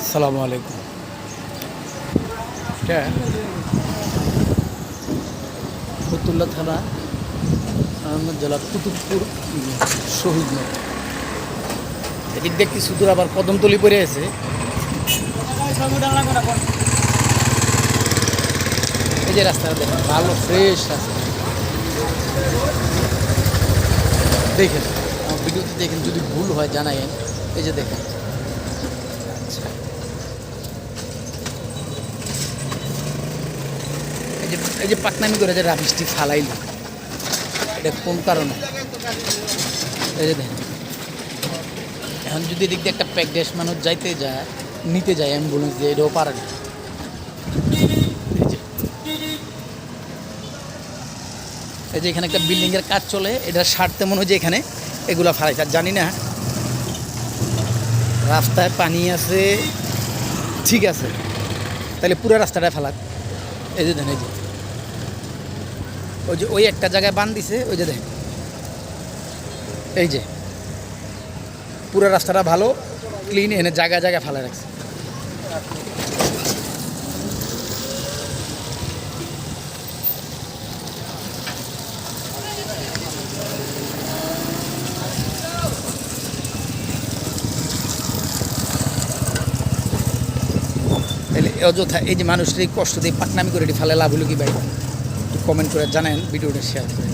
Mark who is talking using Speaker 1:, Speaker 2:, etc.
Speaker 1: আসসালামু আলাইকুম। এটা ফতুল্লা থানা নারায়ণগঞ্জ জেলা কুতুবপুর শহীদ নগর। এদিক দিয়ে কিছু দূর আবার কদমতলি পড়ে আছে। এই যে রাস্তাটা দেখেন, ভালো ফ্রেশ রাস্তা। দেখেন আমার ভিডিওতে দেখেন, যদি ভুল হয় জানাইন। এই যে দেখেন, আচ্ছা এই যে পাকনামি করে যে রাবিশটি ফালাইল, এটা কোন কারণে? এই যে দেখেন, এখন যদি এদিক দিয়ে একটা প্যাকডেশ মানুষ যাইতে যায়, নিতে যায় অ্যাম্বুলেন্স দিয়ে, এটাও পারে না। এই যে এখানে একটা বিল্ডিংয়ের কাজ চলে, এটার স্বার্থে মনে হয় যে এখানে এগুলা ফালাইছে। আর জানি না, রাস্তায় পানি আছে ঠিক আছে, তাহলে পুরো রাস্তাটা ফেলাক। এই যে দেখেন, ওই যে ওই একটা জায়গায় বান দিছে, ওই যে দেখেন, এই যে পুরো রাস্তাটা ভালো ক্লিন, এনে জায়গায় জায়গায় ফেলা রাখছে। তাহলে অযথা এই যে মানুষের এই কষ্ট দিয়ে পাকনামি করে এটি ফেলে লাভ হলো কি ভাই? একটু কমেন্ট করে জানেন, ভিডিওটা শেয়ার করে।